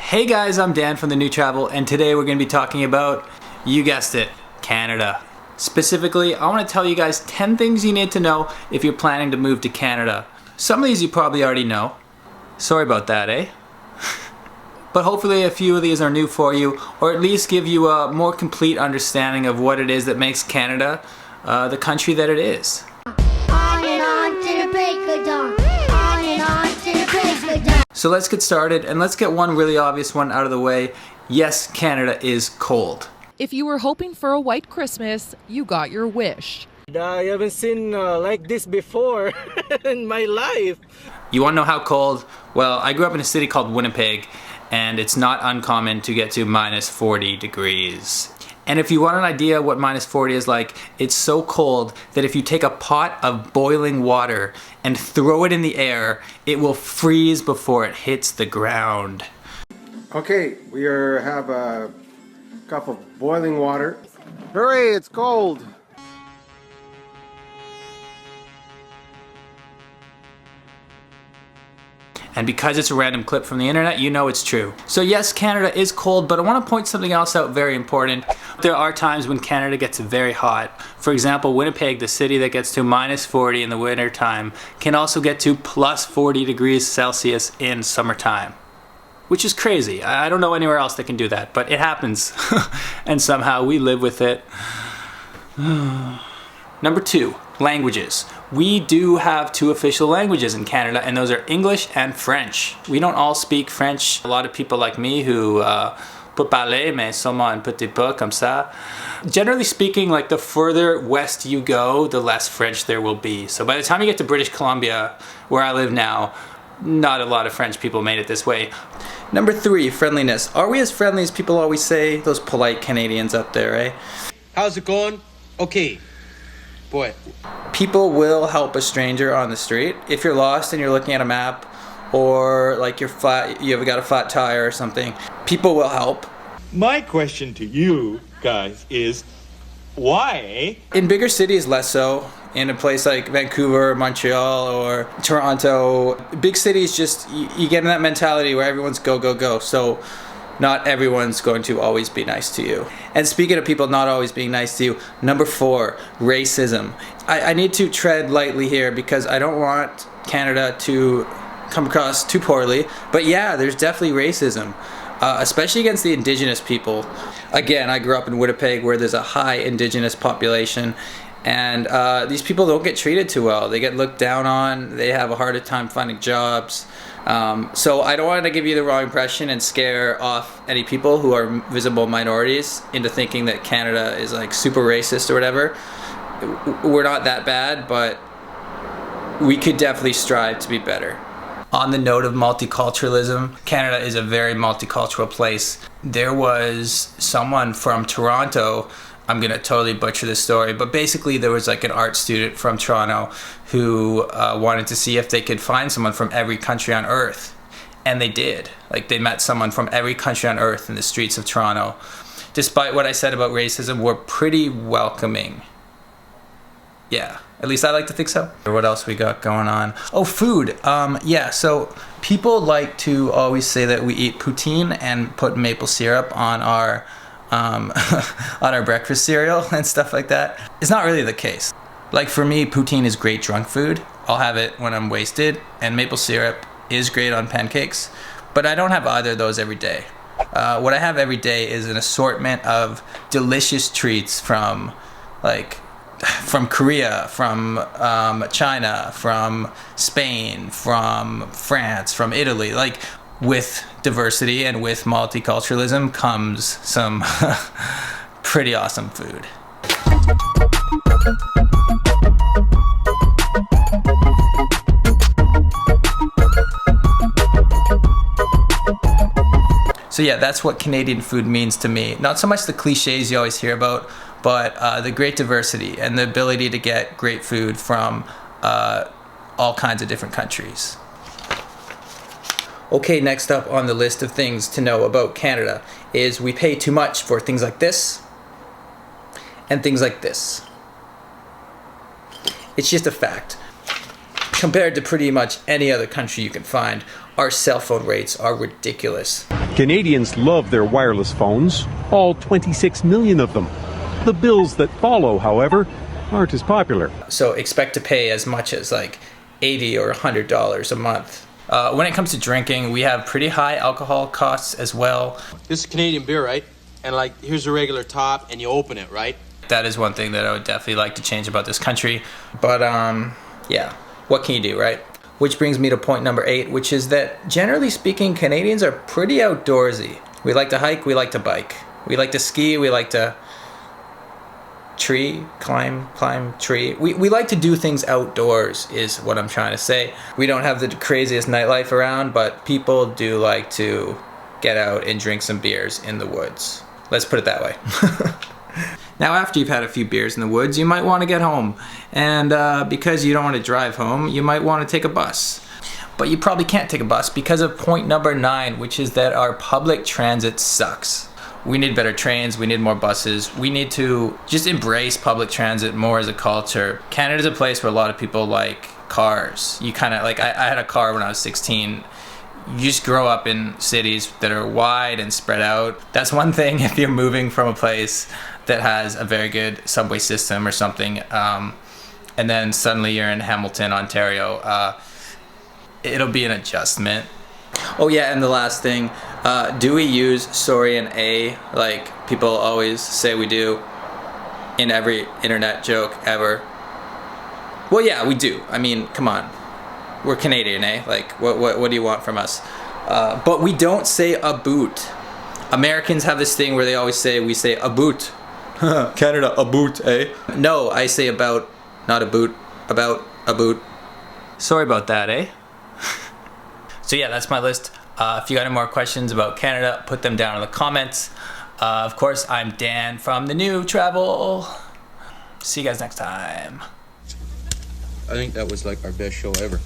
Hey guys, I'm Dan from The New Travel, and today we're going to be talking about, you guessed it, Canada. Specifically, I want to tell you guys 10 things you need to know if you're planning to move to Canada. Some of these you probably already know. Sorry about that, eh? But hopefully a few of these are new for you, or at least give you a more complete understanding of what it is that makes Canada the country that it is. On and on to the break of dawn. On and on to the break of dawn. So let's get started, and let's get one really obvious one out of the way. Yes, Canada is cold. If you were hoping for a white Christmas, you got your wish. I haven't seen like this before in my life. You want to know how cold? Well, I grew up in a city called Winnipeg, and it's not uncommon to get to minus 40 degrees. And if you want an idea what minus 40 is like, it's so cold that if you take a pot of boiling water and throw it in the air, it will freeze before it hits the ground. Okay, we have a cup of boiling water. Hooray, it's cold! And because it's a random clip from the internet, you know it's true. So yes, Canada is cold, but I want to point something else out very important. There are times when Canada gets very hot. For example, Winnipeg, the city that gets to minus 40 in the winter time, can also get to plus 40 degrees Celsius in summertime. Which is crazy. I don't know anywhere else that can do that, but it happens. And somehow we live with it. Number 2, languages. We do have 2 official languages in Canada, and those are English and French. We don't all speak French. A lot of people like me who peut parler, mais seulement un petit peu comme ça. Generally speaking, like the further west you go, the less French there will be. So by the time you get to British Columbia, where I live now, not a lot of French people made it this way. Number 3, friendliness. Are we as friendly as people always say? Those polite Canadians up there, eh? How's it going? Okay. Boy. People will help a stranger on the street. If you're lost and you're looking at a map, or like you've got a flat tire or something, people will help. My question to you guys is, why? In bigger cities, less so. In a place like Vancouver, Montreal, or Toronto, big cities just, you get in that mentality where everyone's go, go, go. So not everyone's going to always be nice to you. And speaking of people not always being nice to you, number 4, racism. I need to tread lightly here because I don't want Canada to come across too poorly. But yeah, there's definitely racism, especially against the Indigenous people. Again, I grew up in Winnipeg where there's a high Indigenous population. And these people don't get treated too well. They get looked down on. They have a harder time finding jobs. So I don't want to give you the wrong impression and scare off any people who are visible minorities into thinking that Canada is like super racist or whatever. We're not that bad, but we could definitely strive to be better. On the note of multiculturalism, Canada is a very multicultural place. There was someone from Toronto, I'm gonna totally butcher this story, but basically there was like an art student from Toronto who wanted to see if they could find someone from every country on earth. And they did. Like they met someone from every country on earth in the streets of Toronto. Despite what I said about racism, we're pretty welcoming. Yeah, at least I like to think so. What else we got going on? Oh, food. Yeah, so people like to always say that we eat poutine and put maple syrup on our on our breakfast cereal and stuff like that. It's not really the case. Like for me, poutine is great drunk food. I'll have it when I'm wasted, and maple syrup is great on pancakes, but I don't have either of those every day. What I have every day is an assortment of delicious treats from Korea, from China, from Spain, from France, from Italy. Like, with diversity and with multiculturalism comes some pretty awesome food. So yeah, that's what Canadian food means to me. Not so much the cliches you always hear about, but the great diversity and the ability to get great food from all kinds of different countries. Okay, next up on the list of things to know about Canada is we pay too much for things like this and things like this. It's just a fact. Compared to pretty much any other country you can find, our cell phone rates are ridiculous. Canadians love their wireless phones, all 26 million of them. The bills that follow, however, aren't as popular. So expect to pay as much as like $80 or $100 a month. When it comes to drinking, we have pretty high alcohol costs as well. This is Canadian beer, right? And like, here's a regular top, and you open it, right? That is one thing that I would definitely like to change about this country. But yeah, what can you do, right? Which brings me to point number 8, which is that generally speaking, Canadians are pretty outdoorsy. We like to hike, we like to bike. We like to ski, we like to climb tree. We like to do things outdoors is what I'm trying to say. We don't have the craziest nightlife around, but people do like to get out and drink some beers in the woods. Let's put it that way. Now, after you've had a few beers in the woods, you might want to get home. And because you don't want to drive home, you might want to take a bus. But you probably can't take a bus because of point number 9, which is that our public transit sucks. We need better trains, we need more buses, we need to just embrace public transit more as a culture. Canada's a place where a lot of people like cars. You kind of, like, I had a car when I was 16. You just grow up in cities that are wide and spread out. That's one thing if you're moving from a place that has a very good subway system or something, and then suddenly you're in Hamilton, Ontario, it'll be an adjustment. Oh yeah, and the last thing, do we use sorry and a like people always say we do in every internet joke ever? Well, yeah, we do. I mean, come on. We're Canadian, eh? Like, what do you want from us? But we don't say a boot. Americans have this thing where they always say, we say a boot. Canada, a boot, eh? No, I say about, not a boot. About a boot. Sorry about that, eh? So yeah, that's my list. If you got any more questions about Canada, put them down in the comments. Of course, I'm Dan from The New Travel. See you guys next time. I think that was like our best show ever.